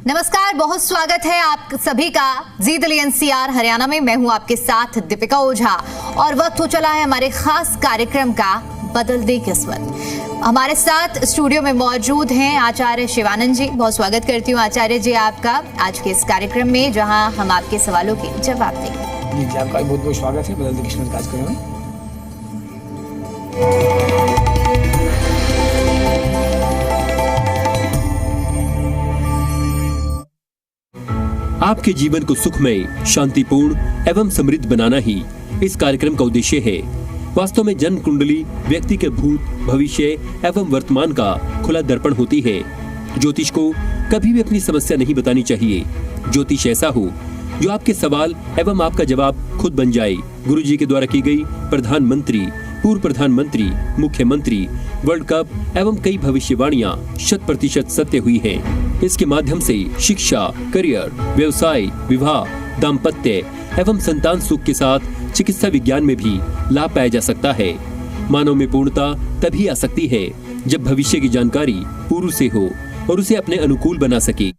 नमस्कार, बहुत स्वागत है आप सभी का जी दिल्ली एनसीआर हरियाणा में। मैं हूं आपके साथ दीपिका ओझा और वक्त हो चला है हमारे खास कार्यक्रम का बदल दे किस्मत। हमारे साथ स्टूडियो में मौजूद हैं आचार्य शिवानंद जी। बहुत स्वागत करती हूं आचार्य जी आपका आज के इस कार्यक्रम में, जहां हम आपके सवालों के जवाब देंगे। जी आपका बहुत बहुत स्वागत है बदल दे किस्मत कार्यक्रम में। आपके जीवन को सुखमय, शांतिपूर्ण एवं समृद्ध बनाना ही इस कार्यक्रम का उद्देश्य है। वास्तव में जन्म कुंडली व्यक्ति के भूत, भविष्य एवं वर्तमान का खुला दर्पण होती है। ज्योतिष को कभी भी अपनी समस्या नहीं बतानी चाहिए। ज्योतिष ऐसा हो जो आपके सवाल एवं आपका जवाब खुद बन जाए। गुरुजी के द्वारा की गई प्रधानमंत्री, पूर्व प्रधानमंत्री, मुख्यमंत्री, वर्ल्ड कप एवं कई भविष्यवाणियां 100% सत्य हुई हैं। इसके माध्यम से शिक्षा, करियर, व्यवसाय, विवाह, दाम्पत्य एवं संतान सुख के साथ चिकित्सा विज्ञान में भी लाभ पाया जा सकता है। मानव में पूर्णता तभी आ सकती है जब भविष्य की जानकारी पूर्व से हो और उसे अपने अनुकूल बना सके।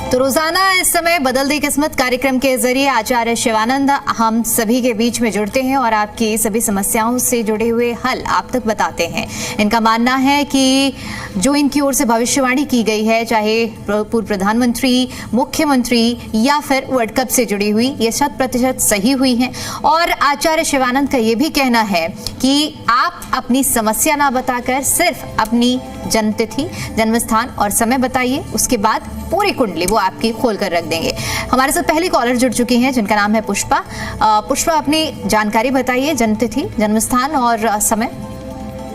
तो रोजाना इस समय बदल दे किस्मत कार्यक्रम के जरिए आचार्य शिवानंद हम सभी के बीच में जुड़ते हैं और आपकी सभी समस्याओं से जुड़े हुए हल आप तक बताते हैं। इनका मानना है कि जो इनकी ओर से भविष्यवाणी की गई है, चाहे पूर्व प्रधानमंत्री, मुख्यमंत्री या फिर वर्ल्ड कप से जुड़ी हुई, ये 100% सही हुई है। और आचार्य शिवानंद का ये भी कहना है कि आप अपनी समस्या ना बताकर सिर्फ अपनी जन्मतिथि, जन्मस्थान और समय बताइए, उसके बाद पूरी कुंडली वो आपकी खोल कर रख देंगे। हमारे साथ पहली कॉलर जुड़ चुकी हैं जिनका नाम है पुष्पा। पुष्पा, अपनी जानकारी बताइए, जन्मतिथि, जन्मस्थान और समय।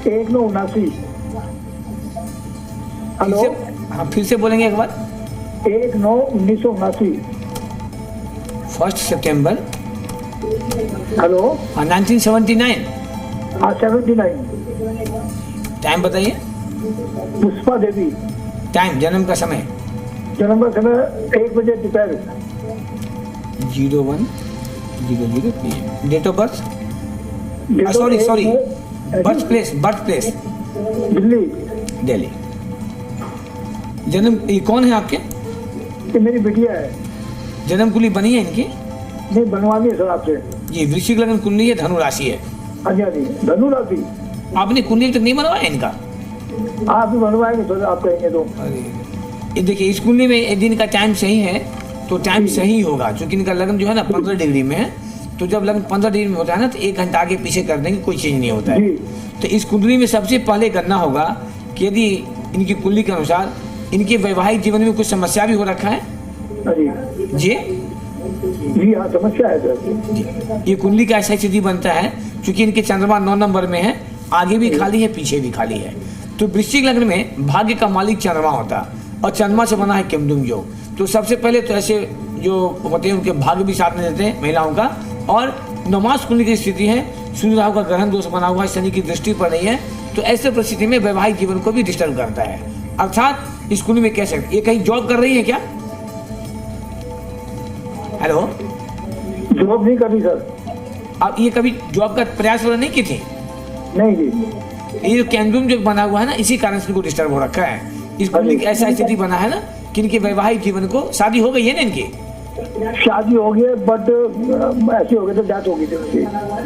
1979। हेलो, हाँ फिर से बोलेंगे एक बार। 1979। 1 सितंबर। हेलो, 1979। हाँ 79। टाइम बताइए। पुष्पा देवी। टाइम, जन्म का समय। जन्म का समय 1 बजे दोपहर। 01:00 PM। Date of birth, sorry birth place Delhi. जन्म, ये कौन है आपके? ये मेरी बिटिया है। जन्म कुंडली बनी है इनकी? नहीं, बनवानी है सर आपसे। जी, वृश्चिक लग्न कुंडली है, धनु राशि है। हाँ जी, हाँ जी, धनु राशि। आपने कुंडली तक नहीं बनवाया इनका? आप भी बनवाएंगे सर, आप कहेंगे तो। ये देखिए, इस कुंडली में एक दिन का टाइम सही है तो टाइम सही होगा, क्योंकि इनका लग्न जो है ना 15 डिग्री में है। तो जब लग्न 15 डिग्री में होता है ना, तो 1 घंटा आगे पीछे कर देंगे, कोई चीज नहीं होता है। तो इस कुंडली में सबसे पहले करना होगा कि यदि इनकी कुंडली के अनुसार इनके वैवाहिक जीवन में कुछ समस्या भी हो रखा है। जी जी हाँ, समस्या है सर। ये कुंडली का ऐसा स्थिति बनता है क्योंकि इनके चंद्रमा 9 नंबर में है, आगे भी खाली है, पीछे भी खाली है। तो वृश्चिक लग्न में भाग्य का मालिक चंद्रमा होता है और चंद्रमा से बना है केमदुम योग। तो सबसे पहले तो ऐसे जो होते हैं उनके भाग्य भी साथ में देते हैं महिलाओं का। और नवमास कुंडली की स्थिति है, सूर्य राहु का ग्रहण दोष बना हुआ है, शनि की दृष्टि पड़ रही है, तो ऐसे परिस्थिति में वैवाहिक जीवन को भी डिस्टर्ब करता है। अर्थात इस कुंडली में कह सकते, ये कहीं जॉब कर रही है क्या? हेलो, जॉब नहीं करी सर। आप ये कभी जॉब का प्रयास वगैरह नहीं की थी? नहीं जी। ये जो केंद्रुम जो बना हुआ है ना, इसी कारण से इनको डिस्टर्ब हो रखा है। इस कुंडली की ऐसा स्थिति बना है ना कि इनके वैवाहिक जीवन को, शादी हो गई है ना इनकी? शादी हो गई, बट ऐसे हो गए तो डेथ हो गई थी।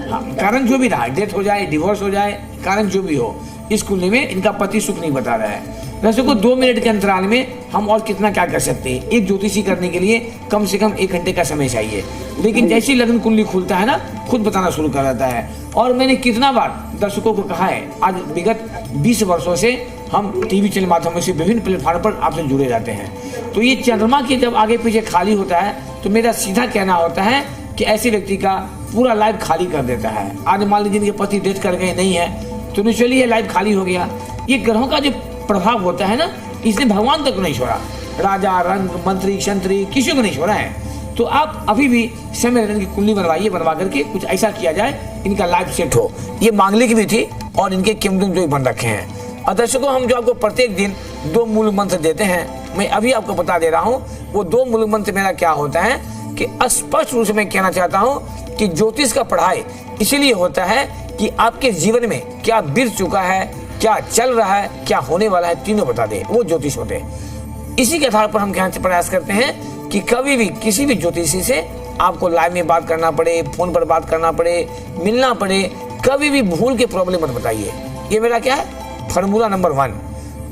हाँ, कारण जो भी रहा, डेथ हो जाए, डिवोर्स हो जाए, कारण जो भी हो, इस कुंडली में इनका पति सुख नहीं बता रहा है। वैसे को 2 मिनट के अंतराल में हम और कितना क्या कर सकते हैं। एक ज्योतिषी करने के लिए कम से कम 1 घंटे का समय चाहिए, लेकिन जैसे ही लग्न कुंडली खुलता है ना, खुद बताना शुरू कर देता है। और मैंने कितना बार दर्शकों को कहा है, आज विगत 20 वर्षों से हम टीवी चैनल माध्यमों से विभिन्न प्लेटफॉर्म पर आपसे जुड़े जाते हैं। तो ये चंद्रमा के जब आगे पीछे खाली होता है, तो मेरा सीधा कहना होता है कि ऐसे व्यक्ति का पूरा लाइफ खाली कर देता है। आज मान लीजिए इनके पति डेथ कर गए, नहीं है तो नेचुरली ये लाइफ खाली हो गया। ये ग्रहों का जो प्रभाव होता है ना, इसने भगवान तक नहीं छोड़ा, राजा, रंग, मंत्री, शंत्री, किसी को नहीं छोड़ा है। तो आप अभी भी समय इनकी कुंडली बनवाइए, बनवा करके कुछ ऐसा किया जाए इनका लाइफ सेट हो। ये मांगलिक भी थी और इनके किमदुम जो बन रखे हैं। और दर्शकों, हम जो आपको प्रत्येक दिन 2 मूल मंत्र देते हैं, मैं अभी आपको बता दे रहा हूँ। वो 2 मूल मंत्र मेरा क्या होता है कि स्पष्ट रूप से मैं कहना चाहता हूँ कि ज्योतिष का पढ़ाई इसीलिए होता है कि आपके जीवन में क्या बीत चुका है, क्या चल रहा है, क्या होने वाला है, तीनों बता दे, वो ज्योतिष होते हैं। इसी के आधार पर हम कहने प्रयास करते हैं कि कभी भी किसी भी ज्योतिषी से आपको लाइव में बात करना पड़े, फोन पर बात करना पड़े, मिलना पड़े, कभी भी भूल के प्रॉब्लम मत बताइए। ये मेरा क्या है फार्मूला नंबर 1।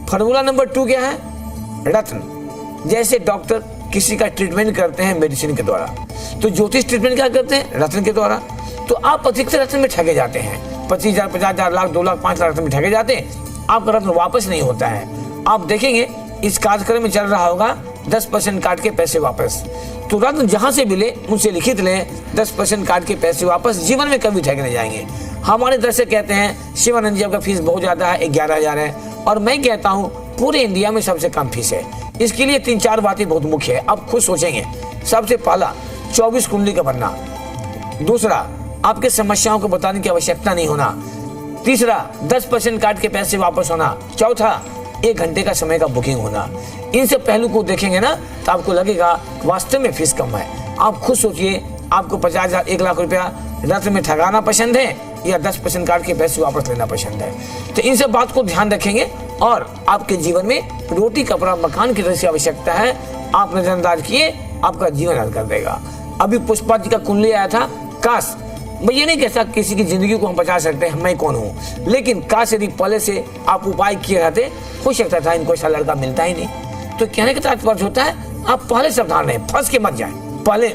फार्मूला नंबर 2 क्या है? रत्न। जैसे डॉक्टर किसी का ट्रीटमेंट करते हैं मेडिसिन के द्वारा, तो ज्योतिष ट्रीटमेंट क्या करते हैं? रत्न के द्वारा। तो आप अधिकतर रत्न में ठगे जाते हैं, 25,000, 50,000, लाख, 2 लाख, 5 लाख रत्न में ठगे जाते हैं, आपका रत्न वापस नहीं होता है। आप देखेंगे इस कार्यक्रम में चल रहा होगा 10% काट के पैसे वापस। तो रत्न जहां से मिले उनसे लिखित लें, 10% काट के पैसे वापस, जीवन में कभी ठगे नहीं जाएंगे। हमारे दर्शक कहते हैं शिवानंद जी आपका फीस बहुत ज्यादा है, 11,000 है, और मैं कहता हूं पूरे इंडिया में सबसे कम फीस है। इसके लिए 3-4 बातें बहुत मुख्य है, आप खुद सोचेंगे। सबसे पहला 24 कुंडली का बनना, दूसरा आपके समस्याओं को बताने की आवश्यकता नहीं होना, तीसरा 10% काट के पैसे वापस होना, चौथा 1 घंटे का समय का बुकिंग होना। इन सब पहलू को देखेंगे ना तो आपको लगेगा वास्तव में फीस कम है। आप खुद सोचिए, आपको 50,000, 1 लाख रुपया रत्न में ठगाना पसंद है या 10% काट के पैसे वापस लेना पसंद है? तो इन सब बात को ध्यान रखेंगे और आपके जीवन में रोटी कपड़ा मकान की जैसी आवश्यकता है, आप नजरअंदाज किए, आपका जीवन हल कर देगा। अभी पुष्पा जी का कुंडली आया था, काश, मैं ये नहीं कहता किसी की जिंदगी को हम बचा सकते हैं, मैं कौन हूँ, लेकिन काश यदि पहले से आप उपाय किए रहते, हो सकता था इनको ऐसा लड़का मिलता ही नहीं। तो कहने का तात्पर्य होता है आप पहले सावधान रहें, फंस के मत जाएं, पहले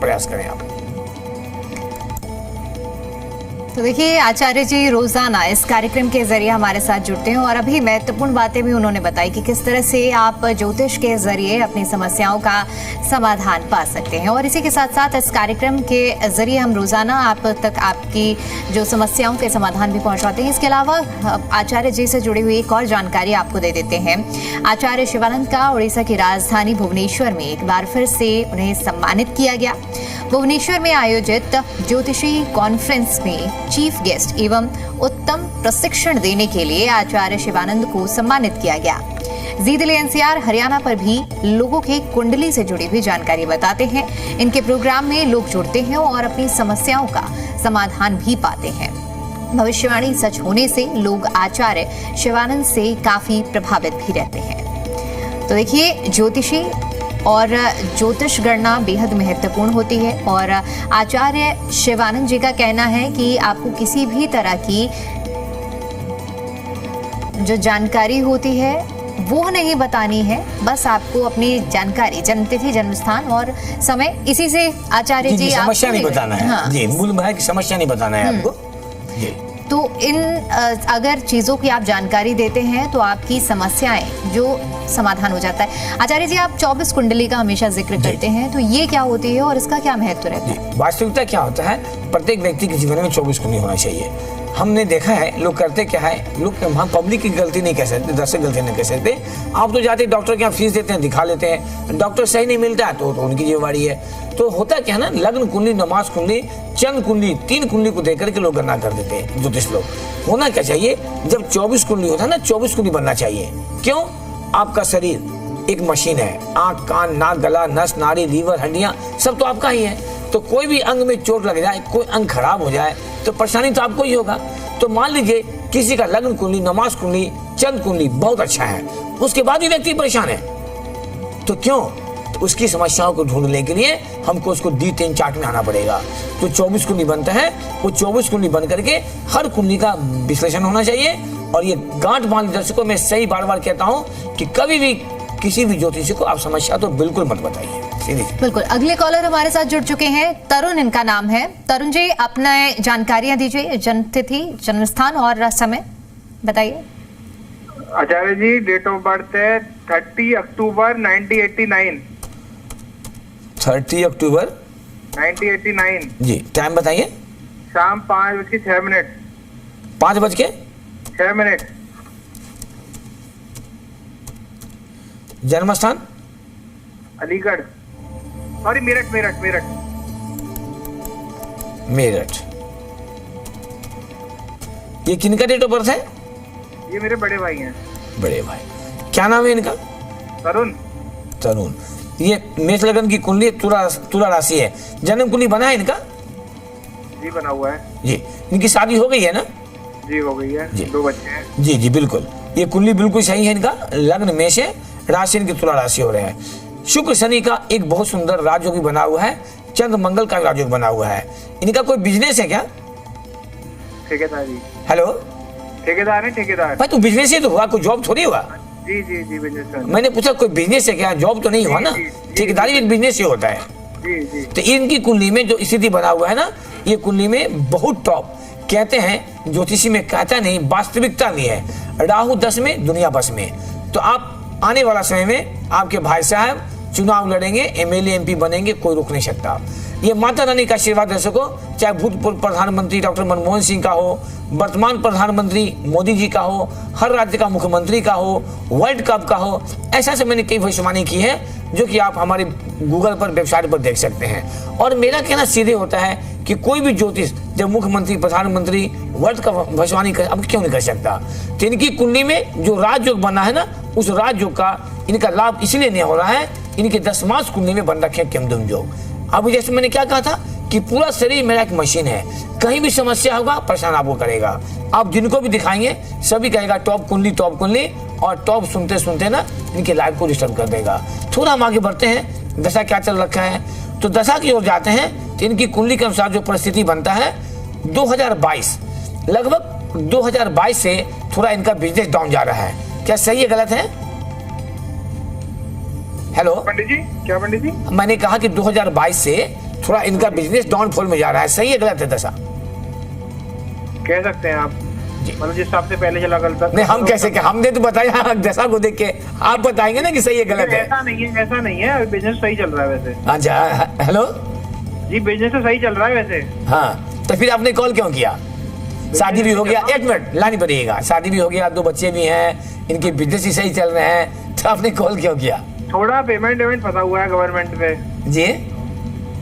प्रयास करें आप। तो देखिए आचार्य जी रोजाना इस कार्यक्रम के जरिए हमारे साथ जुड़ते हैं और अभी महत्वपूर्ण बातें भी उन्होंने बताई कि किस तरह से आप ज्योतिष के जरिए अपनी समस्याओं का समाधान पा सकते हैं। और इसी के साथ साथ इस कार्यक्रम के जरिए हम रोजाना आप तक आपकी जो समस्याओं के समाधान भी पहुंचाते हैं। इसके अलावा आचार्य जी से जुड़ी हुई एक और जानकारी आपको दे देते हैं। आचार्य शिवानंद का उड़ीसा की राजधानी भुवनेश्वर में एक बार फिर से उन्हें सम्मानित किया गया। भुवनेश्वर में आयोजित ज्योतिषी कॉन्फ्रेंस में चीफ गेस्ट एवं उत्तम प्रशिक्षण देने के लिए आचार्य शिवानंद को सम्मानित किया गया। जी दिल्ली एनसीआर हरियाणा पर भी लोगों के कुंडली से जुड़ी हुई जानकारी बताते हैं। इनके प्रोग्राम में लोग जुड़ते हैं और अपनी समस्याओं का समाधान भी पाते हैं। भविष्यवाणी सच होने से लोग आचार्य शिवानंद से काफी प्रभावित भी रहते हैं। तो देखिए ज्योतिषी और ज्योतिष गणना बेहद महत्वपूर्ण होती है और आचार्य शिवानंद जी का कहना है कि आपको किसी भी तरह की जो जानकारी होती है वो नहीं बतानी है, बस आपको अपनी जानकारी, जन्मतिथि, जन्मस्थान और समय, इसी से आचार्य जी समस्या नहीं बताना है। हाँ। जी, मूल है कि समस्या नहीं बताना है आपको। जी। तो इन अगर चीजों की आप जानकारी देते हैं तो आपकी समस्याएं जो समाधान हो जाता है। आचार्य जी आप 24 कुंडली का हमेशा जिक्र करते हैं, तो ये क्या होती है और इसका क्या महत्व रहता है? वास्तविकता क्या होता है, प्रत्येक व्यक्ति के जीवन में 24 कुंडली होना चाहिए। हमने देखा है लोग करते क्या है, लोग हम पब्लिक की गलती नहीं कह सकते, दर्शक गलती नहीं कह सकते। आप तो जाते डॉक्टर के यहाँ फीस देते हैं, दिखा लेते हैं, डॉक्टर सही नहीं मिलता है तो उनकी जिम्मेवारी है। तो होता क्या है ना, लग्न कुंडली, नमाज कुंडली, चंद्र कुंडली, 3 कुंडली को देकर के लोग गणना कर देते हैं ज्योतिष लोग। होना क्या चाहिए, जब 24 कुंडली होता है ना, 24 कुंडली बनना चाहिए। क्यों? आपका शरीर एक मशीन है, आंख, कान, नाक, गला, नस, नाड़ी, लीवर, हड्डियां सब तो आपका ही है। तो कोई भी अंग में चोट लग जाए, कोई अंग खराब हो जाए तो परेशानी तो आपको ही होगा। तो मान लीजिए किसी का लग्न कुंडली, नमाज कुंडली, चंद्र कुंडली बहुत अच्छा है, उसके बाद भी व्यक्ति परेशान है, तो क्यों? तो उसकी समस्याओं को ढूंढने के लिए हमको उसको D10 चार्ट में आना पड़ेगा। तो 24 कुंडली बनता है, वो 24 कुंडली बन करके हर कुंडली का विश्लेषण होना चाहिए। और ये गांठ बांध दर्शकों में सही बार बार कहता हूँ कि कभी भी किसी भी ज्योतिषी को आप समस्या तो बिल्कुल मत बताइए। बिल्कुल। अगले कॉलर हमारे साथ जुड़ चुके हैं, तरुण इनका नाम है। तरुण जी अपना जानकारियां दीजिए, जन्मतिथि, जन्मस्थान और समय बताइए। आचार्य जी डेट ऑफ बर्थ है 30 अक्टूबर 1989। 30 अक्टूबर 1989 जी। टाइम बताइए। शाम 5:06। 5:06। जन्मस्थान अलीगढ़, सॉरी मेरठ। ये किनका डेट ऑफ बर्थ है? ये मेरे बड़े भाई हैं। बड़े भाई, क्या नाम है इनका? तरुण। तरुण। ये मेष लगन की कुंडली तुला राशि है। जन्म कुंडली बना है इनका? जी बना हुआ है। जी। इनकी शादी हो गई है ना? जी हो गई है। जी। 2 बच्चे हैं। जी जी बिल्कुल, ये कुंडली बिल्कुल सही है। इनका लग्न मेष है, राशि इनकी तुला राशि हो रहे हैं। शुक्र शनि का एक बहुत सुंदर राजयोग भी बना हुआ है, चंद्र मंगल का राजयोग बना हुआ है। इनका कोई बिजनेस है क्या? ठेकेदार जी। हेलो, ठेकेदार है, ठेकेदार। भाई तो बिजनेस ही तो हुआ, कोई जॉब थोड़ी हुआ। जी जी जी बिजनेस। मैंने पूछा कोई बिजनेस है क्या? जॉब तो नहीं हुआ ना, जी, जी, ठेकेदारी एक बिजनेस ही होता है। जी जी। तो इनकी कुंडली में जो स्थिति बना हुआ है ना, ये कुंडली में बहुत टॉप। कहते हैं ज्योतिषी में कहता नहीं, वास्तविकता भी है। राहु 10 में, दुनिया बस में। तो आप आने वाला समय में आपके भाई साहब चुनाव लड़ेंगे, एमएलए एमपी बनेंगे, कोई रोक नहीं सकता। ये माता रानी का आशीर्वाद दर्शकों, चाहे भूतपूर्व प्रधानमंत्री डॉक्टर मनमोहन सिंह का हो, वर्तमान प्रधानमंत्री मोदी जी का हो, हर राज्य का मुख्यमंत्री का हो, वर्ल्ड कप का हो, ऐसा से मैंने कई भविष्यवाणी की है जो कि आप हमारे गूगल पर, वेबसाइट पर देख सकते हैं। और मेरा कहना सीधे होता है कि कोई भी ज्योतिष जब मुख्यमंत्री, प्रधानमंत्री, वर्ल्ड का भविष्यवाणी कर, अब क्यों नहीं कर सकता? तो इनकी कुंडली में जो राजयोग बना है ना, उस राजयोग का इनका लाभ इसलिए नहीं हो रहा है, इनके 10 मास कुंडली में बन रखे केमदुम योग। अब जैसे मैंने क्या कहा था कि पूरा शरीर मेरा एक मशीन है, कहीं भी समस्या होगा परेशान आपको करेगा। आप जिनको भी दिखाएंगे सभी कहेगा टॉप कुंडली, टॉप कुंडली, और टॉप सुनते सुनते ना इनकी लाइफ को डिस्टर्ब कर देगा। थोड़ा हम आगे बढ़ते हैं, दशा क्या चल रखा है, तो दशा की ओर जाते हैं। तो इनकी कुंडली के अनुसार जो परिस्थिति बनता है 2022, लगभग 2022 से थोड़ा इनका बिजनेस डाउन जा रहा है। क्या सही है, गलत है? हेलो पंडित जी, क्या पंडित जी? मैंने कहा कि 2022 से थोड़ा इनका बिजनेस डाउनफॉल में जा रहा है, सही है गलत है दशा? कह सकते हैं आप, मतलब जिस हिसाब से पहले चला गलत था। नहीं, हम कैसे क्या, हमने तो बताया दशा को देख के, आप बताएंगे ना कि सही है गलत है। ऐसा नहीं है, ऐसा नहीं है, बिजनेस सही चल रहा है वैसे। अच्छा, हेलो जी, बिजनेस तो सही चल रहा है वैसे। हाँ, तो फिर आपने कॉल क्यों किया? शादी भी हो गया, 1 मिनट लानी पड़ेगा, शादी भी हो गया, 2 बच्चे भी हैं, इनके बिजनेस ही सही चल रहे हैं, तो आपने कॉल क्यों किया? थोड़ा पेमेंट फंसा हुआ है गवर्नमेंट पे जी,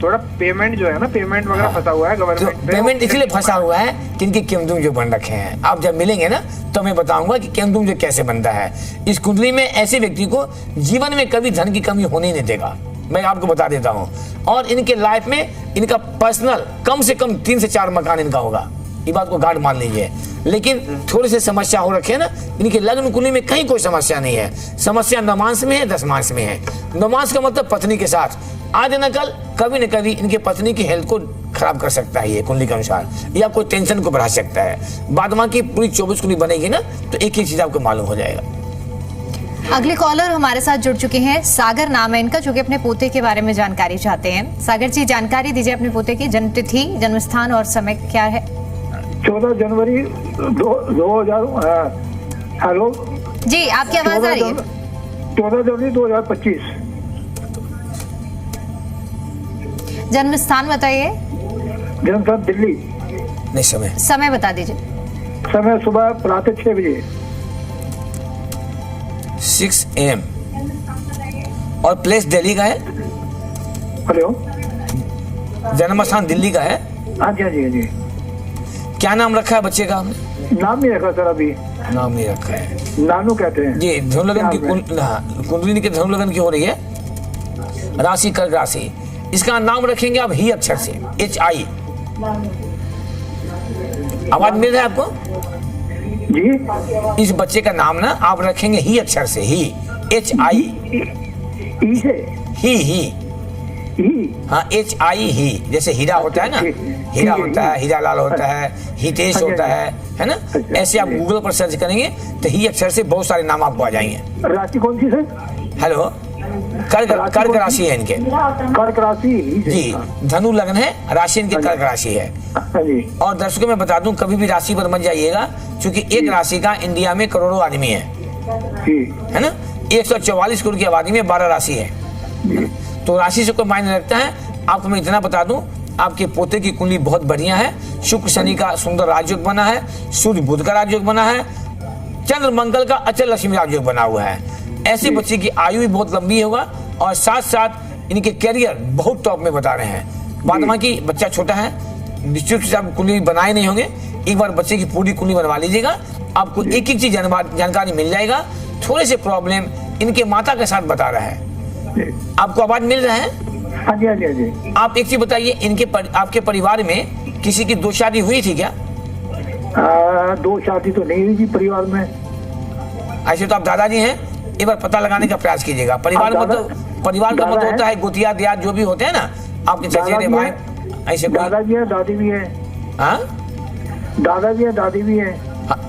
थोड़ा पेमेंट जो है ना, पेमेंट वगैरह फंसा हुआ है तो गवर्नमेंट पे। पेमेंट इसलिए फंसा हुआ है कि इनके केमदुम जो बन रखे हैं। आप जब मिलेंगे ना तो मैं बताऊंगा कि केमदुम जो कैसे बनता है। इस कुंडली में ऐसे व्यक्ति को जीवन में कभी धन की कमी होने नहीं देगा, मैं आपको बता देता हूँ। और इनके लाइफ में इनका पर्सनल कम से कम 3 से 4 मकान इनका होगा, ये बात को गार्ड मान लीजिए। लेकिन थोड़ी सी समस्या हो रखी है ना, इनके लग्न कुंडली में कहीं कोई समस्या नहीं है। समस्या नमांस में है, 10 मास में है। नमांस का मतलब पत्नी के साथ, आज न कल कभी न कभी इनके पत्नी की हेल्थ को खराब कर सकता है ये कुंडली के अनुसार, या कोई टेंशन को बढ़ा सकता है। बाद में की पूरी 24 कुंडली बनेगी ना, तो एक ही चीज आपको मालूम हो जाएगा। अगले कॉलर हमारे साथ जुड़ चुके हैं, सागर नाम है इनका, जो कि अपने पोते के बारे में जानकारी चाहते हैं। सागर जी, जानकारी दीजिए अपने पोते की, जन्म तिथि, जन्म स्थान और समय क्या है? 14 जनवरी 2000। हेलो जी, आपकी आवाज आ रही है? 14 जनवरी 2025। जन्म स्थान बताइए। जन्म स्थान दिल्ली। नहीं, समय बता दीजिए। समय सुबह प्रातः 6 बजे 6 AM। और प्लेस दिल्ली का है? हेलो, जन्म स्थान दिल्ली का है? हाँ जी, हाँ जी, हाँ जी। क्या नाम रखा है बच्चे का आपने? नाम नहीं रखा सर, अभी नाम नहीं रखा है नानू कहते हैं जी। धनुलग्न की कुंडली के धनुलग्न की हो रही है, राशि कर्क राशि। इसका नाम रखेंगे आप ही अक्षर से, HI। आवाज मिल रहा है आपको जी? इस बच्चे का नाम ना आप रखेंगे ही अक्षर से, ही, HI। ई से ही ई। हाँ, HI ही, जैसे हीरा होता है ना, हीरा होता है, हीरा लाल होता है, हितेश होता है ना। ऐसे आप गूगल पर सर्च करेंगे तो ही अक्षर से बहुत सारे नाम आपको आ जाएंगे। राशि कौन सी सर? हेलो, कर्क राशि है इनके। कर्क राशि जी, धनु लग्न है, राशि इनकी कर्क राशि है। और दर्शकों में बता दूं, कभी भी राशि पर मत जाइएगा, क्योंकि एक राशि का इंडिया में करोड़ों आदमी है ना। 144 करोड़ की आबादी में 12 राशि है, तो राशि से कोई मायने रखता है। आपको मैं इतना बता दूं, आपके पोते की कुंडली बहुत बढ़िया है। शुक्र शनि का सुंदर राजयोग बना है, सूर्य बुध का राजयोग बना है, चंद्र मंगल का अचल लक्ष्मी राजयोग बना हुआ है। ऐसे बच्चे की आयु भी बहुत लंबी होगा, और साथ साथ इनके करियर बहुत टॉप में बता रहे हैं। बाद में की बच्चा छोटा है, निश्चित रूप से आप कुंडली बनाए नहीं होंगे, एक बार बच्चे की पूरी कुंडली बनवा लीजिएगा, आपको एक एक चीज जानकारी मिल जाएगा। थोड़े से प्रॉब्लम इनके माता के साथ बता रहा है, आपको आवाज मिल रहा है? हाँ जी हाँ जी हाँ जी। आप एक चीज बताइए, आपके परिवार में किसी की दो शादी हुई थी क्या? 2 शादी तो नहीं हुई जी परिवार में। ऐसे तो आप दादाजी हैं, एक बार पता लगाने का प्रयास कीजिएगा। परिवार का मतलब होता है गोतिया दियाद जो भी होते हैं ना, आपके चचेरे भाई ऐसे। दादाजी है, दादी भी है। हाँ, दादाजी है, दादी भी है।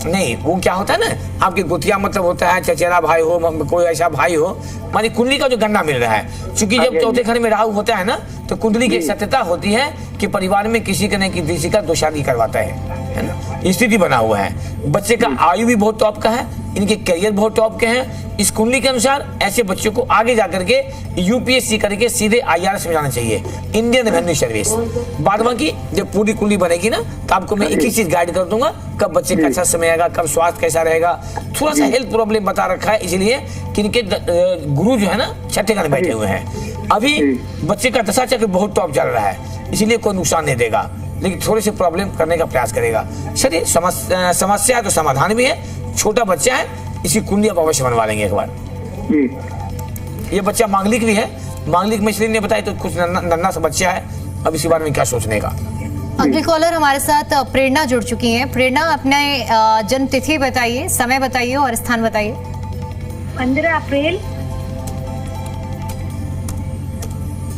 नहीं, वो क्या होता है ना, आपके गोतिया मतलब होता है चचेरा भाई हो, कोई ऐसा भाई हो, मानी कुंडली का जो गन्ना मिल रहा है। क्योंकि जब चौथे घर में राहु होता है ना, तो कुंडली की सत्यता होती है कि परिवार में किसी न किसी का दो शादी करवाता है ना, स्थिति बना हुआ है। बच्चे का आयु भी बहुत टॉप का है, इनके करियर बहुत टॉप के हैं। इस कुंडली के अनुसार ऐसे बच्चों को आगे जाकर के यूपीएससी करके सीधे IRS में जाना चाहिए, इंडियन रेवेन्यू सर्विस। बाद बाकी जब पूरी कुंडली बनेगी ना, तो आपको मैं एक ही चीज गाइड कर दूंगा, कब बच्चे का अच्छा समय आएगा, कब स्वास्थ्य कैसा रहेगा। थोड़ा सा हेल्थ प्रॉब्लम बता रखा है, इसलिए कि इनके गुरु जो है ना छठे घर में बैठे हुए हैं। अभी बच्चे का दशा चक्र बहुत टॉप चल रहा है, इसीलिए कोई नुकसान नहीं देगा, लेकिन थोड़ी सी प्रॉब्लम करने का प्रयास करेगा। चलिए, समस्या तो समाधान भी है। छोटा बच्चा है, इसी कुंडली आप अवश्य बनवा लेंगे एक बार। ये बच्चा मांगलिक भी है, मांगलिक में इसलिए नहीं बताया तो कुछ नन्ना सा बच्चा है, अब इसी बारे में क्या सोचने का। अगली कॉलर हमारे साथ प्रेरणा जुड़ चुकी हैं। प्रेरणा, अपने जन्म तिथि बताइए, समय बताइए और स्थान बताइए। 15 अप्रैल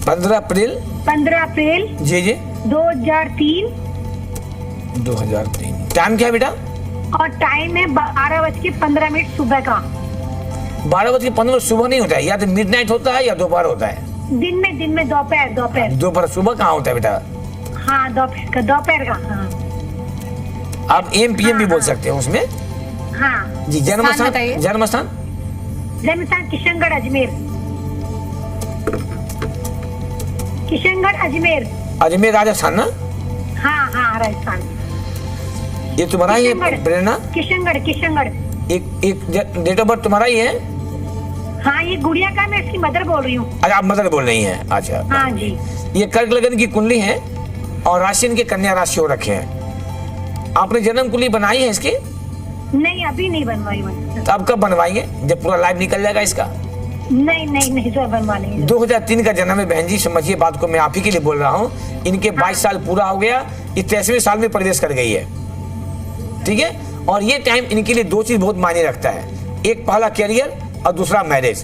15 अप्रैल 15 अप्रैल जी 2003। 2003। टाइम क्या है बेटा? और टाइम है 12:15 सुबह का। 12:15 सुबह नहीं होता है, या तो मिडनाइट होता है या दोपहर होता है। दिन में दोपहर। दोपहर, सुबह कहाँ होता है बेटा? हाँ, दोपहर का। हाँ, आप AM PM भी बोल सकते हैं उसमें। हाँ जी, स्थान बताइए। जन्मस्थान जन्मस्थान किशनगढ़ अजमेर। अजमेर राजस्थान ना? हाँ राजस्थान। ये तुम्हारा ही है प्रेरणा? किशनगढ़। एक डेट ऑफ बर्थ तुम्हारा ही है? हाँ, ये गुड़िया का, मैं इसकी मदर बोल रही हूँ। अच्छा, आप मदर बोल रही हैं। अच्छा, हाँ जी। ये कर्क लगन की कुंडली है और राशि इनके कन्या राशि हो रखे हैं। आपने जन्म कुंडली बनाई है इसकी? नहीं, अभी नहीं बनवाई। तो आप कब बनवाएंगे, जब पूरा लाइफ निकल जाएगा इसका? नहीं, जो बनवा लेंगे। 2003 का जन्म है बहन जी, समझिए बात को, मैं आप ही के लिए बोल रहा हूँ। इनके 22 साल पूरा हो गया, 83वें साल में प्रवेश कर गई है, ठीक है। और ये टाइम इनके लिए 2 चीज बहुत मायने रखता है, एक पहला कैरियर और दूसरा मैरिज।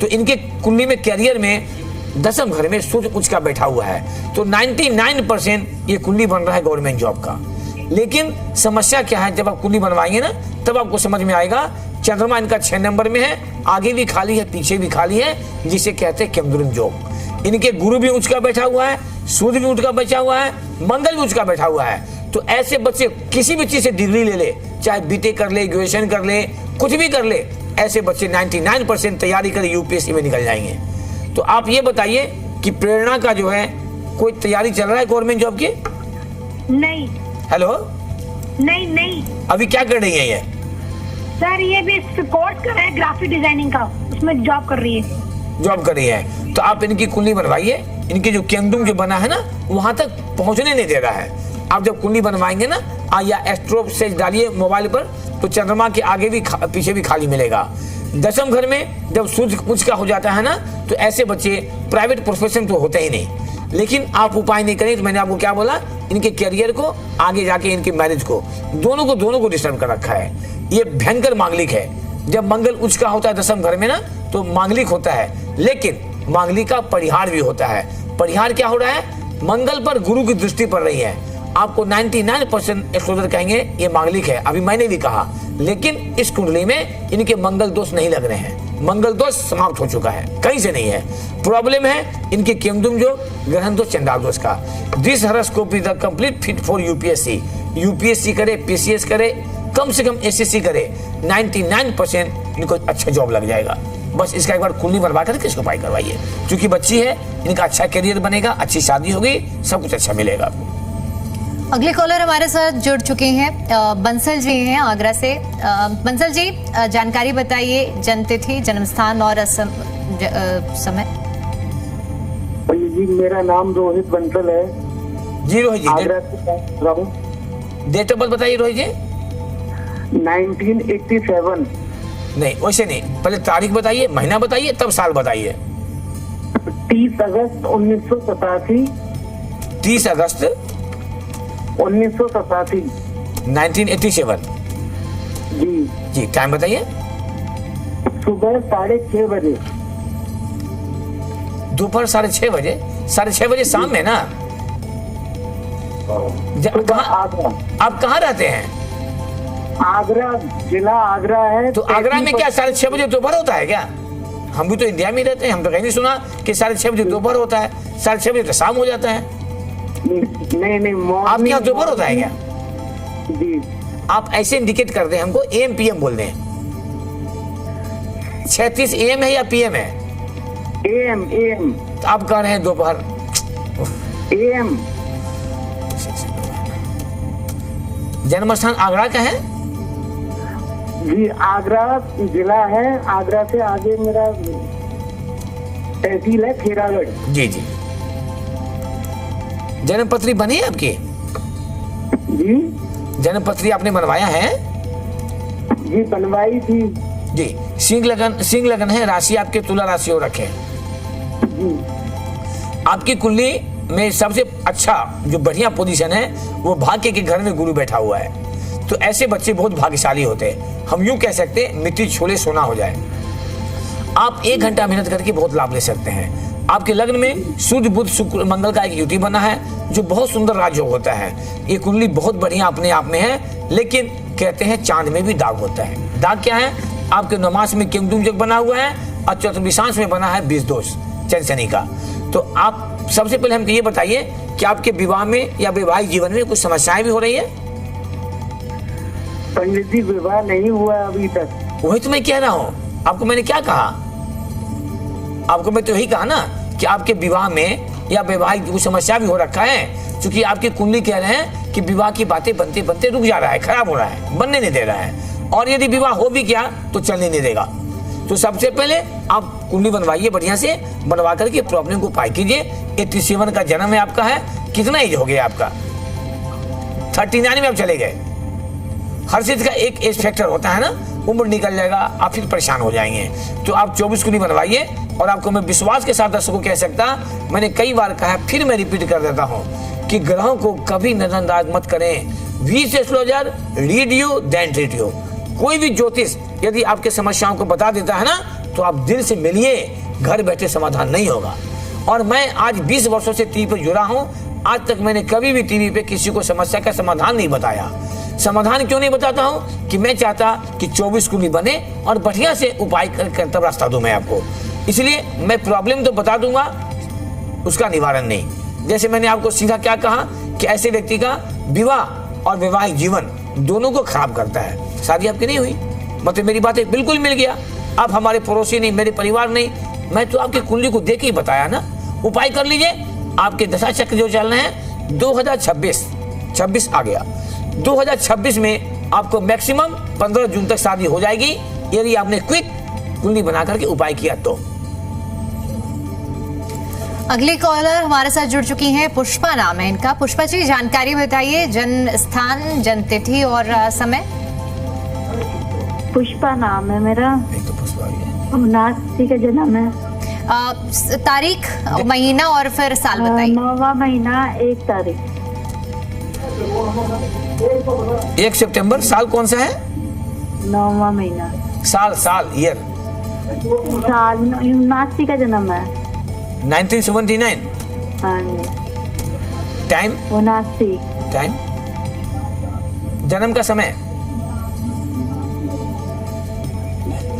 तो इनके कुंडली में कैरियर में 10वें घर में सूर्य उच्च का बैठा हुआ है, तो 99% ये कुंडली बन रहा है गवर्नमेंट जॉब का। लेकिन समस्या क्या है, जब आप कुंडली बनवाएंगे ना, तब आपको समझ में आएगा। चंद्रमा इनका 6 नंबर में है, आगे भी खाली है, पीछे भी खाली है, जिसे कहते हैं केमद्रुन जॉब। इनके गुरु भी उच्च का बैठा हुआ है, सूर्य भी उच्च का बैठा हुआ है, मंगल भी उच्च का बैठा हुआ है। तो ऐसे बच्चे किसी भी चीज से डिग्री ले ले, चाहे BTech कर ले, ग्रेजुएशन कर ले, कुछ भी कर ले, ऐसे बच्चे 99% तैयारी कर यूपीएससी में निकल जाएंगे। तो आप ये बताइए कि प्रेरणा का जो है कोई तैयारी चल रहा है गवर्नमेंट जॉब की? नहीं। हेलो? नहीं। अभी क्या कर रही है ये? सर, ये भी कोर्स कर रहे हैं ग्राफिक डिजाइनिंग का, उसमें जॉब कर रही है। जॉब कर रही है, तो आप इनकी कुंडली बनवाइए। इनके जो केंद्रुम जो बना है ना, वहां तक पहुंचने नहीं दे रहा है। आप जब कुंडली बनवाएंगे ना, या एस्ट्रो से डालिए मोबाइल पर, तो चंद्रमा के आगे भी पीछे भी खाली मिलेगा। 10वें घर में जब सूर्य उच्च का हो जाता है ना, तो ऐसे बच्चे प्राइवेट प्रोफेशन तो होते ही नहीं। लेकिन आप उपाय नहीं करें, तो मैंने आपको क्या बोला, इनके करियर को, आगे जाके इनके मैरिज को, दोनों को डिस्टर्ब कर रखा है। ये भयंकर मांगलिक है। जब मंगल उच्च का होता है 10वें घर में ना, तो मांगलिक होता है, लेकिन मांगलिक का परिहार भी होता है। परिहार क्या हो रहा है, मंगल पर गुरु की दृष्टि पड़ रही है। आपको 99% एक्सपोजर कहेंगे ये मांगलिक है, अभी मैंने भी कहा। लेकिन इस कुंडली में इनके मंगल दोष नहीं लग रहे हैं, मंगल दोष समाप्त हो चुका है, कहीं से नहीं है। प्रॉब्लम है इनके केमद्रुम जो ग्रहण दोष, चंडाल दोष का। This horoscope is the complete fit for UPSC करे, PCS करे, कम से कम SSC करे, 99% इनको अच्छा जॉब लग जाएगा। बस इसका एक बार कुंडली बनवा करके इसको उपाय करवाइए। क्योंकि बच्ची है, इनका अच्छा करियर बनेगा, अच्छी शादी होगी, सब कुछ अच्छा मिलेगा आपको। अगले कॉलर हमारे साथ जुड़ चुके हैं, बंसल जी हैं आगरा से। बंसल जी, जानकारी बताइए, जन्म तिथि, जन्म स्थान और समय। जी, मेरा नाम रोहित बंसल है जी। रोहित जी, आगरा से रहूं। डेट ऑफ बर्थ बताइए रोहित जी। 1987। नहीं, वैसे नहीं, पहले तारीख बताइए, महीना बताइए, तब साल बताइए। 30 अगस्त 1987। 30 अगस्त 1987। 1987। जी। जी, टाइम बताइए। सुबह 6:30 बजे। दोपहर 6:30 बजे। 6:30 बजे शाम में ना? कहाँ आगरा। आप कहाँ रहते हैं? आगरा, जिला आगरा है। तो आगरा में क्या 6:30 बजे दोपहर होता है क्या? हम भी तो इंडिया में रहते हैं, हम तो कहीं नहीं सुना कि 6:30 बजे दोपहर होता है। 6:30 बजे तो शाम हो जाता है। नहीं, आपके यहाँ दोपहर होता है क्या? जी। आप ऐसे इंडिकेट कर दें हमको, AM PM बोल दें। 36 AM है या PM है? AM। तो आप कह रहे हैं दोपहर। AM। जन्म स्थान आगरा का है? जी, आगरा जिला है। आगरा से आगे मेरा तहसील है खेरागढ़। जी जी। जन्म पत्री बनी है आपकी? जी। जन्म पत्री आपने बनवाया है? जी, बनवाई थी। जी। सिंह लगन है, राशि आपके तुला राशि हो रखे। जी। आपकी कुंडली में सबसे अच्छा जो बढ़िया पोजीशन है वो भाग्य के घर में गुरु बैठा हुआ है। तो ऐसे बच्चे बहुत भाग्यशाली होते हैं। हम यूं कह सकते हैं मिट्टी छोले सोना हो जाए। आप 1 घंटा मेहनत करके बहुत लाभ ले सकते हैं। आपके लग्न में सूर्य बुध शुक्र मंगल का एक युति बना है जो बहुत सुंदर राजयोग होता है। ये कुंडली बहुत बढ़िया अपने आप में है, लेकिन कहते हैं चांद में भी दाग होता है। दाग क्या है? आपके नौमास में केमदुम जग बना हुआ है और चतुर्विशांश में बना है 20 दोष शनि का। तो आप सबसे पहले हमको ये बताइए कि आपके विवाह में या वैवाहिक जीवन में कुछ समस्याएं भी हो रही है? पंडित जी, विवाह नहीं हुआ अभी तक। वही तो मैं कह रहा हूँ। आपको मैंने क्या कहा? आपको मैं तो यही कहा ना कि आपके विवाह में या वैवाहिक कुछ समस्या भी हो रखा है, क्योंकि आपकी कुंडली कह रहे हैं कि विवाह की बातें बनते बनते रुक जा रहा है, खराब हो रहा है, बनने नहीं दे रहा है। और यदि विवाह हो भी गया तो चलने नहीं देगा। तो सबसे पहले आप कुंडली बनवाइए, बढ़िया से बनवा करके प्रॉब्लम को उपाय कीजिए। 87 का जन्म है आपका है। कितना एज हो गया आपका? 39 में आप चले गए। हर चीज का एक एज फैक्टर होता है ना, उम्र निकल जाएगा, आप फिर परेशान हो जाएंगे। तो आप 24 कुंडली बनवाइए। और आपको मैं विश्वास के साथ दर्शकों कह सकता, मैंने कई बार कहा है, फिर मैं रिपीट कर देता हूँ कि ग्रहों को कभी नजरअंदाज मत करें। वीस astrologer read you then treat you. कोई भी ज्योतिष यदि आपके समस्याओं को बता देता है ना, तो आप दिल से मिलिए, घर बैठे समाधान नहीं होगा। और मैं आज 20 वर्षों से टीवी पर जुड़ा हूँ। आज तक मैंने कभी भी टीवी पे किसी को समस्या का समाधान नहीं बताया। समाधान क्यों नहीं बताता हूँ कि मैं चाहता कि 24 कुंडली बने और बढ़िया से उपाय कर तब रास्ता दूं मैं आपको। इसलिए मैं प्रॉब्लम तो बता दूंगा, उसका निवारण नहीं। जैसे मैंने आपको सीधा क्या कहा कि ऐसे व्यक्ति का विवाह और वैवाहिक जीवन दोनों को खराब करता है। शादी आपकी नहीं हुई, मतलब मेरी बातें बिल्कुल मिल गया। आप हमारे पड़ोसी नहीं, मेरे परिवार नहीं, मैं तो आपकी कुंडली को देख के ही बताया ना। उपाय कर लीजिए। आपके दशा चक्र जो चल रहे हैं 2026 आ गया। 2026 में आपको मैक्सिमम 15 जून तक शादी हो जाएगी, यदि आपने क्विक कुंडली बना करके उपाय किया तो। अगली कॉलर हमारे साथ जुड़ चुकी हैं, पुष्पा नाम है इनका। पुष्पा जी, जानकारी बताइए, जन्म स्थान, जन्म तिथि और समय। पुष्पा नाम है मेरा। नहीं तो पुष्पा ही है। 79 का जन्म है। तारीख, महीना और फिर साल बताइए। 9वां महीना 1 तारीख। 1 सितंबर। साल कौन सा है? 9वां महीना। साल ईयर। साल 79 का जन्म है। 1979। हाँ जी। टाइम? 79। टाइम। जन्म का समय?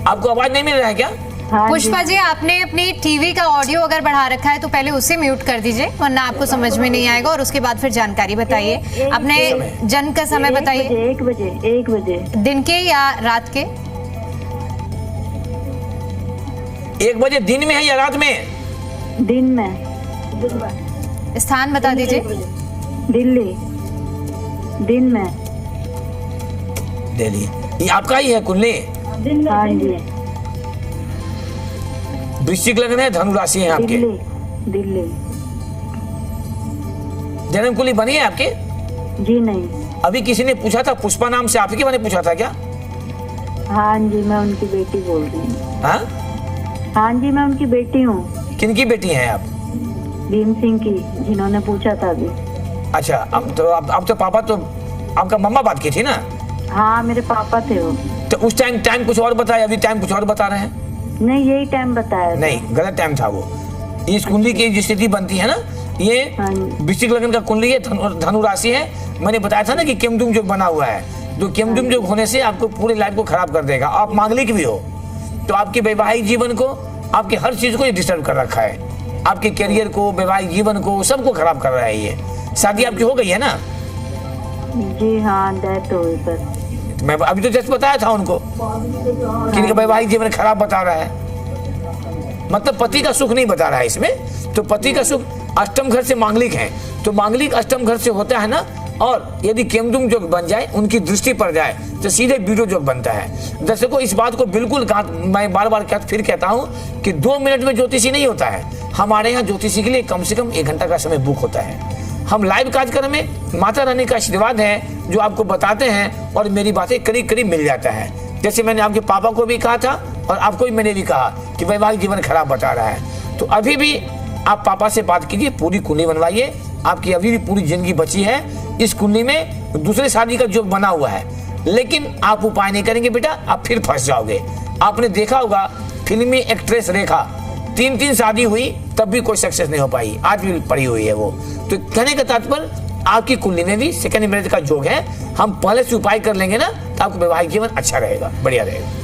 आपको आवाज नहीं मिल रहा है क्या? हाँ पुष्पा जी, आपने अपनी टीवी का ऑडियो अगर बढ़ा रखा है तो पहले उसे म्यूट कर दीजिए, वरना आपको समझ में नहीं आएगा। और उसके बाद फिर जानकारी बताइए। अपने जन्म का समय बताइए। 1 बजे। दिन के या रात के? 1 बजे दिन में है या रात में? दिन में। स्थान बता दीजिए। दिल्ली। दिन में। दिल्ली। ये आपका ही है कुंडली? हाँ जी। वृश्चिक लग्न है, धनु राशि है आपके। दिल्ली। जन्म कुंडली बनी है आपके? जी नहीं। अभी किसी ने पूछा था पुष्पा नाम से, आप ही के मैंने पूछा था क्या? हाँ जी, मैं उनकी बेटी बोल रही हूँ। हाँ? हाँ जी, मैं उनकी बेटी हूँ। किनकी बेटी हैं आप? भीम सिंह की, जिन्होंने पूछा था अभी। अच्छा, अब तो पापा तो आपका मम्मा बात की थी ना? हाँ, मेरे पापा थे वो। तो उस टाइम कुछ और बताया, अभी टाइम कुछ और बता रहे हैं? नहीं, यही टाइम बताया। नहीं, गलत टाइम था वो। इस कुंडली की जो स्थिति बनती है ना, ये वृश्चिक लग्न का कुंडली है, धनु राशि है। मैंने बताया था ना कि केमदुम योग बना हुआ है, जो केमदुम योग होने से आपको पूरे लाइफ को खराब कर देगा। आप मांगलिक भी हो तो आपके वैवाहिक जीवन को, आपकी हर चीज को ये डिस्टर्ब कर रखा है, आपके करियर को, वैवाहिक जीवन को, सबको खराब कर रहा है ये। शादी आपकी हो गई है ना? जी हाँ, डेथ हो गई पर। मैं अभी तो जस्ट बताया था उनको कि इनका वैवाहिक जीवन खराब बता रहा है, मतलब पति का सुख नहीं बता रहा है इसमें। तो पति का सुख, अष्टम घर से मांगलिक है, तो मांगलिक अष्टम घर से होता है ना, और यदि केमदुम योग बन जाए, उनकी दृष्टि पड़ जाए, तो सीधे बीडो योग बनता है। दर्शकों, इस बात को बिल्कुल मैं बार बार फिर कहता हूँ कि 2 मिनट में ज्योतिषी नहीं होता है। हमारे यहाँ ज्योतिषी के लिए कम से कम 1 घंटा का समय बुक होता है। हम लाइव कार्यक्रम में माता रानी का आशीर्वाद है जो आपको बताते हैं, और मेरी बातें करीब करीब मिल जाता है। जैसे मैंने आपके पापा को भी कहा था और आपको भी मैंने भी कहा कि वैवाहिक जीवन खराब बता रहा है, तो अभी भी आप पापा से बात कीजिए, पूरी कुंडली बनवाइए। आपकी अभी भी पूरी जिंदगी बची है। इस कुंडली में दूसरे शादी का योग बना हुआ है, लेकिन आप उपाय नहीं करेंगे बेटा, आप फिर फंस जाओगे। आपने देखा होगा फिल्मी एक्ट्रेस रेखा, 3 शादी हुई तब भी कोई सक्सेस नहीं हो पाई, आज भी पड़ी हुई है वो। तो कहने का तात्पर्य, आपकी कुंडली में भी सेकंड मैरिज का योग है। हम पहले से उपाय कर लेंगे ना, तो आपका वैवाहिक जीवन अच्छा रहेगा, बढ़िया रहेगा।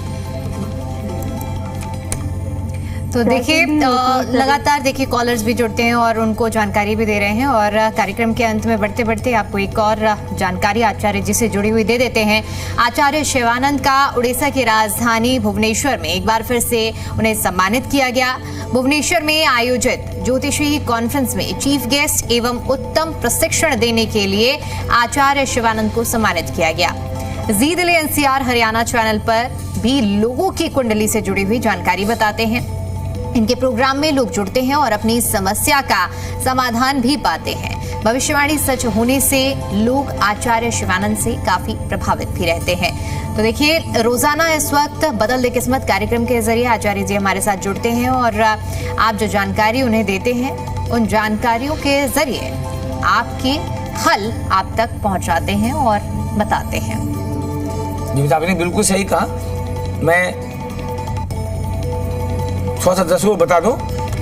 तो देखिए, लगातार देखिए कॉलर्स भी जुड़ते हैं और उनको जानकारी भी दे रहे हैं, और कार्यक्रम के अंत में बढ़ते बढ़ते आपको एक और जानकारी आचार्य जी से जुड़ी हुई दे देते हैं। आचार्य शिवानंद का उड़ीसा की राजधानी भुवनेश्वर में एक बार फिर से उन्हें सम्मानित किया गया। भुवनेश्वर में आयोजित ज्योतिषी कॉन्फ्रेंस में चीफ गेस्ट एवं उत्तम प्रशिक्षण देने के लिए आचार्य शिवानंद को सम्मानित किया गया। जी दिल्ली एनसीआर हरियाणा चैनल पर भी लोगों की कुंडली से जुड़ी हुई जानकारी बताते हैं। इनके प्रोग्राम में लोग जुड़ते हैं और अपनी समस्या का समाधान भी पाते हैं। भविष्यवाणी सच होने से लोग आचार्य शिवानंद से काफी प्रभावित भी रहते हैं। तो देखिए, रोजाना इस वक्त बदल दे किस्मत कार्यक्रम के जरिए आचार्य जी हमारे साथ जुड़ते हैं और आप जो जानकारी उन्हें देते हैं, उन जानकारियों के जरिए आपके हल आप तक पहुंचाते हैं और बताते हैं। जी, आपने बिल्कुल सही कहा। मैं थोड़ा सा दर्शकों को बता दूं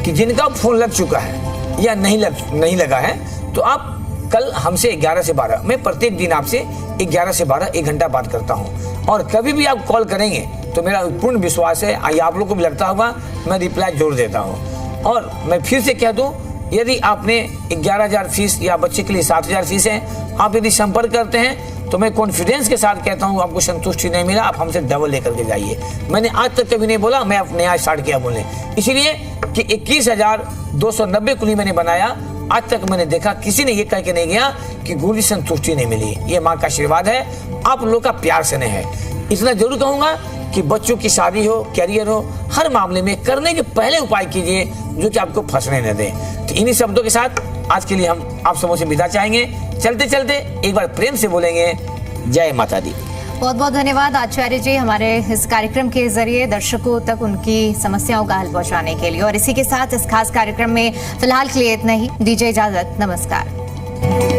कि जिनका फोन लग चुका है या नहीं लगा है, तो आप कल हमसे 11 से 12, मैं प्रत्येक दिन आपसे 11 से 12 1 घंटा बात करता हूं, और कभी भी आप कॉल करेंगे तो मेरा पूर्ण विश्वास है, आप लोगों को भी लगता होगा, मैं रिप्लाई जरूर देता हूं। और मैं फिर से कह दूं, यदि आपने 11,000 फीस या बच्चे के लिए 7,000 फीस है, आप यदि संपर्क करते हैं तो मैं कॉन्फिडेंस के साथ कहता हूँ, आपको संतुष्टि नहीं मिला, आप हमसे डबल लेकर के जाइए। मैंने आज तक कभी नहीं बोला मैं अपने आज स्टार्ट किया बोलने, इसलिए कि 21,290 कुली मैंने बनाया। आज तक मैंने देखा किसी ने ये कह के नहीं गया कि गुरु संतुष्टि नहीं मिली। ये माँ का आशीर्वाद है, आप लोग का प्यार स्नेह है। इतना जरूर कहूंगा कि बच्चों की शादी हो, कैरियर हो, हर मामले में करने के पहले उपाय कीजिए जो कि आपको फंसने न दे। तो इन्हीं शब्दों के साथ आज के लिए हम आप सबों से विदा चाहेंगे। चलते चलते एक बार प्रेम से बोलेंगे, जय माता दी। बहुत बहुत धन्यवाद आचार्य जी, हमारे इस कार्यक्रम के जरिए दर्शकों तक उनकी समस्याओं का हल पहुंचाने के लिए। और इसी के साथ इस खास कार्यक्रम में फिलहाल के लिए इतना ही, दीजिए इजाजत, नमस्कार।